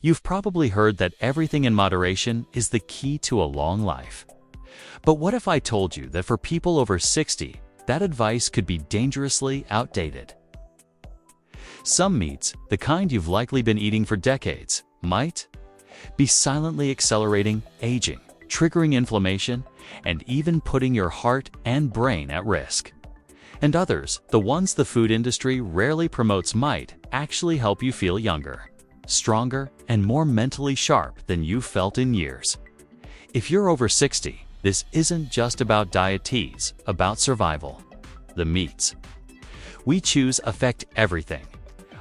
You've probably heard that everything in moderation is the key to a long life. But what if I told you that for people over 60, that advice could be dangerously outdated? Some meats, the kind you've likely been eating for decades, might be silently accelerating aging, triggering inflammation, and even putting your heart and brain at risk. And others, the ones the food industry rarely promotes, might actually help you feel younger, stronger, and more mentally sharp than you've felt in years. If you're over 60, this isn't just about diet, it's about survival. The meats we choose affect everything: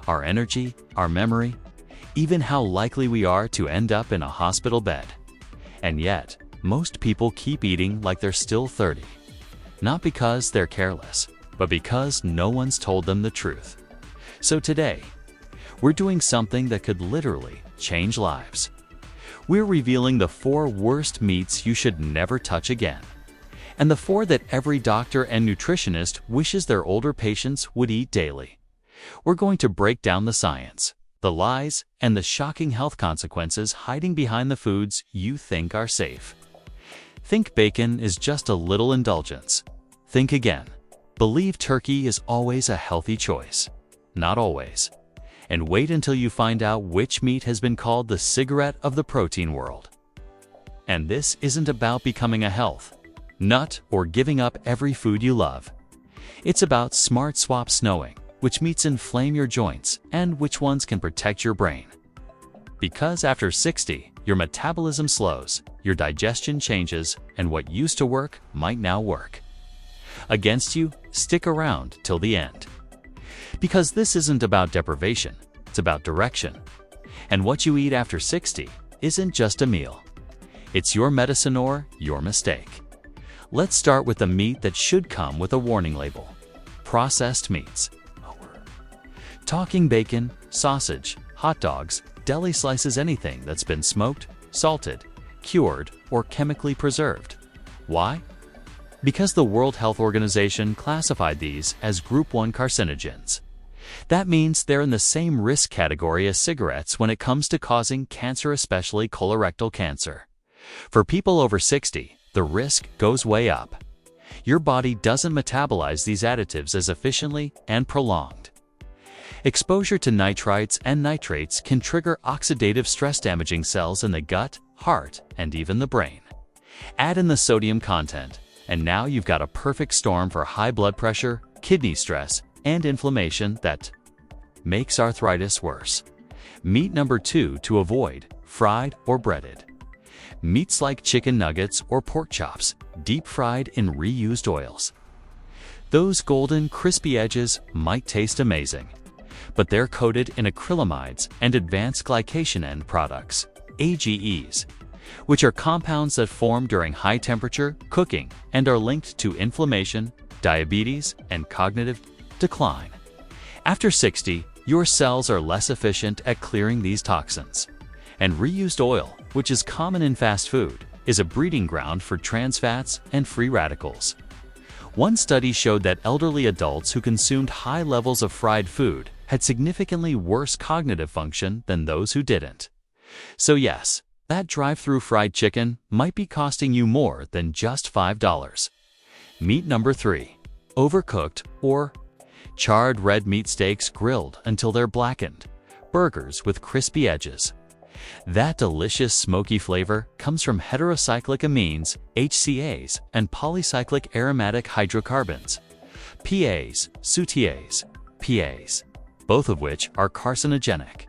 our energy, our memory, even how likely we are to end up in a hospital bed. And yet, most people keep eating like they're still 30. Not because they're careless, but because no one's told them the truth. So today, we're doing something that could literally change lives. We're revealing the 4 worst meats you should never touch again, and the 4 that every doctor and nutritionist wishes their older patients would eat daily. We're going to break down the science, the lies, and the shocking health consequences hiding behind the foods you think are safe. Think bacon is just a little indulgence. Think again. Believe turkey is always a healthy choice. Not always. And wait until you find out which meat has been called the cigarette of the protein world. And this isn't about becoming a health nut or giving up every food you love. It's about smart swaps, knowing which meats inflame your joints and which ones can protect your brain. Because after 60, your metabolism slows, your digestion changes, and what used to work might now work against you. Stick around till the end. Because this isn't about deprivation, it's about direction. And what you eat after 60 isn't just a meal. It's your medicine or your mistake. Let's start with the meat that should come with a warning label: processed meats. Talking bacon, sausage, hot dogs, deli slices, anything that's been smoked, salted, cured, or chemically preserved. Why? Because the World Health Organization classified these as Group 1 carcinogens. That means they're in the same risk category as cigarettes when it comes to causing cancer, especially colorectal cancer. For people over 60, the risk goes way up. Your body doesn't metabolize these additives as efficiently and prolonged. Exposure to nitrites and nitrates can trigger oxidative stress, damaging cells in the gut, heart, and even the brain. Add in the sodium content, and now you've got a perfect storm for high blood pressure, kidney stress, and inflammation that makes arthritis worse. Meat number 2 to avoid: fried or breaded. Meats like chicken nuggets or pork chops, deep fried in reused oils. Those golden, crispy edges might taste amazing, but they're coated in acrylamides and advanced glycation end products, AGEs, which are compounds that form during high-temperature cooking and are linked to inflammation, diabetes, and cognitive decline. After 60, your cells are less efficient at clearing these toxins. And reused oil, which is common in fast food, is a breeding ground for trans fats and free radicals. One study showed that elderly adults who consumed high levels of fried food had significantly worse cognitive function than those who didn't. So yes, that drive-through fried chicken might be costing you more than just $5. Meat number 3. Overcooked or charred red meat: steaks grilled until they're blackened, burgers with crispy edges. That delicious smoky flavor comes from heterocyclic amines, HCAs, and polycyclic aromatic hydrocarbons, PAs, SUTAs, PAs, both of which are carcinogenic.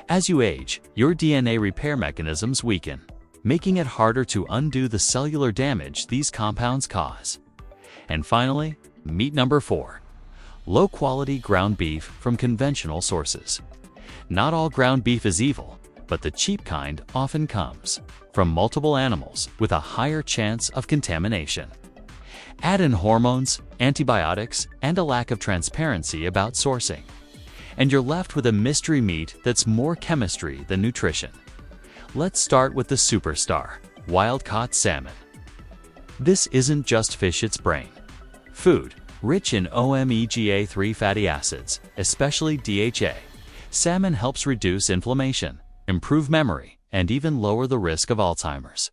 As you age, your DNA repair mechanisms weaken, making it harder to undo the cellular damage these compounds cause. And finally, meat number 4. Low-quality ground beef from conventional sources. Not all ground beef is evil, but the cheap kind often comes from multiple animals with a higher chance of contamination. Add in hormones, antibiotics, and a lack of transparency about sourcing, and you're left with a mystery meat that's more chemistry than nutrition. Let's start with the superstar: wild-caught salmon. This isn't just fish, it's brain food, rich in omega-3 fatty acids, especially DHA. Salmon helps reduce inflammation, improve memory, and even lower the risk of Alzheimer's.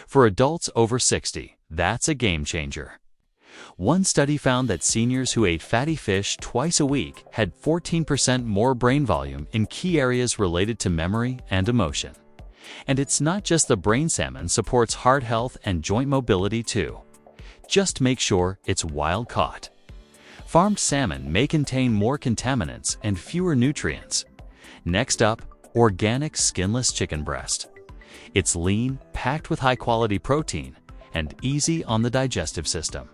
For adults over 60, that's a game changer. One study found that seniors who ate fatty fish twice a week had 14% more brain volume in key areas related to memory and emotion. And it's not just the brain. Salmon supports heart health and joint mobility too. Just make sure it's wild-caught. Farmed salmon may contain more contaminants and fewer nutrients. Next up, organic skinless chicken breast. It's lean, packed with high-quality protein, and easy on the digestive system.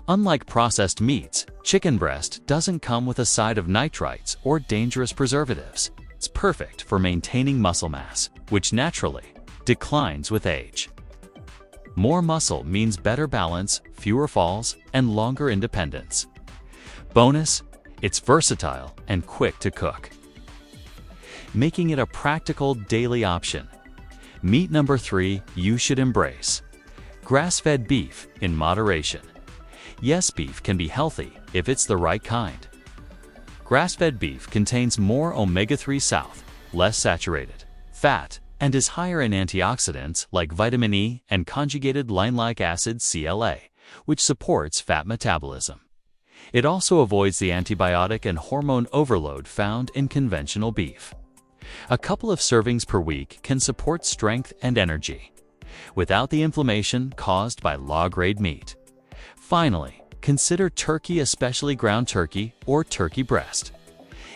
Unlike processed meats, chicken breast doesn't come with a side of nitrites or dangerous preservatives. It's perfect for maintaining muscle mass, which naturally declines with age. More muscle means better balance, fewer falls, and longer independence. Bonus, it's versatile and quick to cook, making it a practical daily option. Meat number 3 you should embrace: grass-fed beef in moderation. Yes, beef can be healthy if it's the right kind. Grass-fed beef contains more omega-3 south, less saturated fat, and is higher in antioxidants like vitamin E and conjugated linoleic acid CLA, which supports fat metabolism. It also avoids the antibiotic and hormone overload found in conventional beef. A couple of servings per week can support strength and energy, without the inflammation caused by low-grade meat. Finally, consider turkey, especially ground turkey or turkey breast.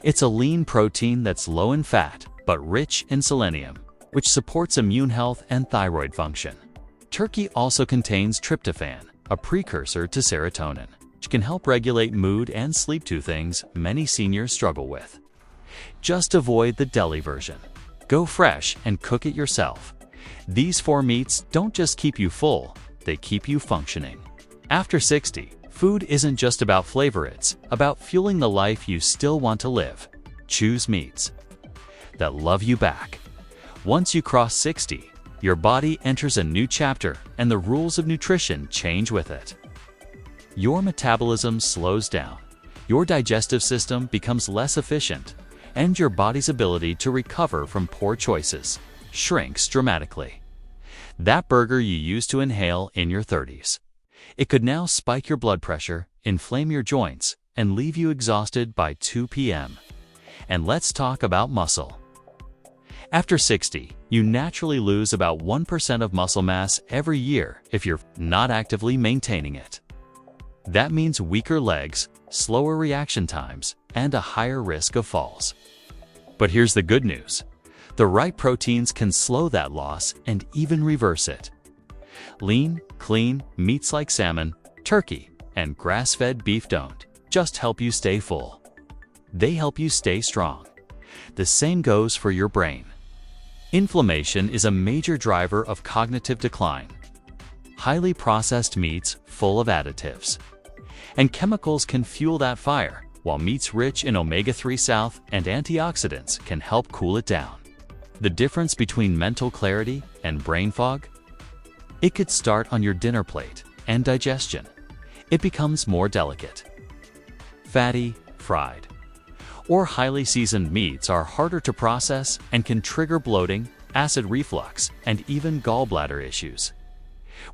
It's a lean protein that's low in fat, but rich in selenium, which supports immune health and thyroid function. Turkey also contains tryptophan, a precursor to serotonin, which can help regulate mood and sleep, two things many seniors struggle with. Just avoid the deli version. Go fresh and cook it yourself. These 4 meats don't just keep you full, they keep you functioning. After 60, food isn't just about flavor, it's about fueling the life you still want to live. Choose meats that love you back. Once you cross 60, your body enters a new chapter and the rules of nutrition change with it. Your metabolism slows down, your digestive system becomes less efficient, and your body's ability to recover from poor choices shrinks dramatically. That burger you used to inhale in your 30s, it could now spike your blood pressure, inflame your joints, and leave you exhausted by 2 p.m. And let's talk about muscle. After 60, you naturally lose about 1% of muscle mass every year if you're not actively maintaining it. That means weaker legs, slower reaction times, and a higher risk of falls. But here's the good news. The right proteins can slow that loss and even reverse it. Lean, clean meats like salmon, turkey, and grass-fed beef don't just help you stay full. They help you stay strong. The same goes for your brain. Inflammation is a major driver of cognitive decline. Highly processed meats full of additives and chemicals can fuel that fire, while meats rich in omega-3 south and antioxidants can help cool it down. The difference between mental clarity and brain fog? It could start on your dinner plate, and digestion. It becomes more delicate. Fatty, fried, or highly seasoned meats are harder to process and can trigger bloating, acid reflux, and even gallbladder issues.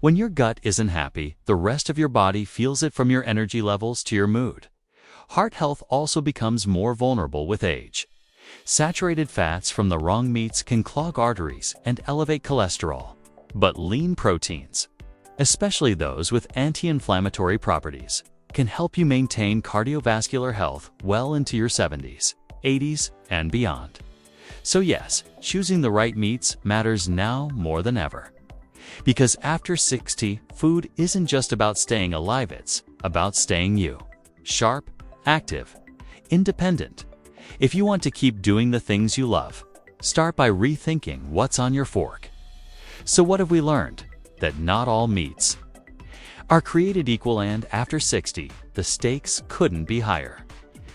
When your gut isn't happy, the rest of your body feels it, from your energy levels to your mood. Heart health also becomes more vulnerable with age. Saturated fats from the wrong meats can clog arteries and elevate cholesterol. But lean proteins, especially those with anti-inflammatory properties, can help you maintain cardiovascular health well into your 70s, 80s, and beyond. So yes, choosing the right meats matters now more than ever. Because after 60, food isn't just about staying alive, it's about staying you. Sharp, active, independent. If you want to keep doing the things you love, start by rethinking what's on your fork. So what have we learned? That not all meats are created equal, and after 60, the stakes couldn't be higher.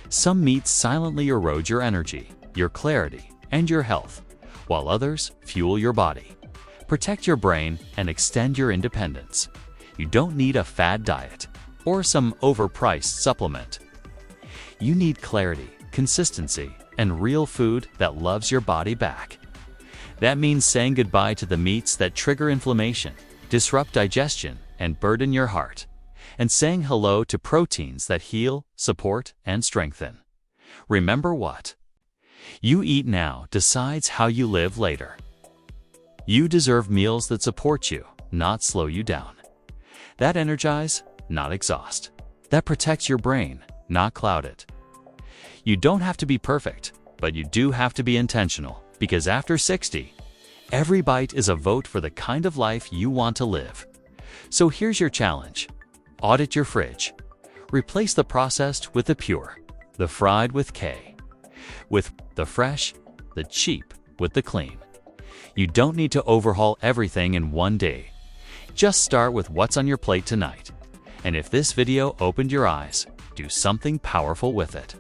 Some meats silently erode your energy, your clarity, and your health, while others fuel your body, protect your brain, and extend your independence. You don't need a fad diet or some overpriced supplement. You need clarity, consistency, and real food that loves your body back. That means saying goodbye to the meats that trigger inflammation, disrupt digestion, and burden your heart, and saying hello to proteins that heal, support, and strengthen. Remember what you eat now decides how you live later. You deserve meals that support you, not slow you down. That energize, not exhaust. That protects your brain, not cloud it. You don't have to be perfect, but you do have to be intentional, because after 60, every bite is a vote for the kind of life you want to live. So here's your challenge. Audit your fridge. Replace the processed with the pure, the fried with K, with the fresh, the cheap with the clean. You don't need to overhaul everything in one day. Just start with what's on your plate tonight. And if this video opened your eyes, do something powerful with it.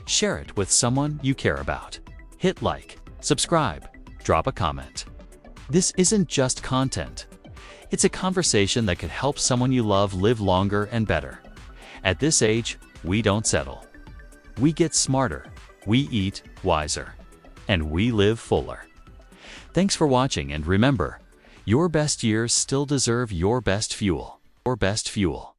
Share it with someone you care about. Hit like, subscribe, drop a comment. This isn't just content. It's a conversation that could help someone you love live longer and better. At this age, we don't settle. We get smarter, we eat wiser, and we live fuller. Thanks for watching, and remember, your best years still deserve your best fuel. Your best fuel.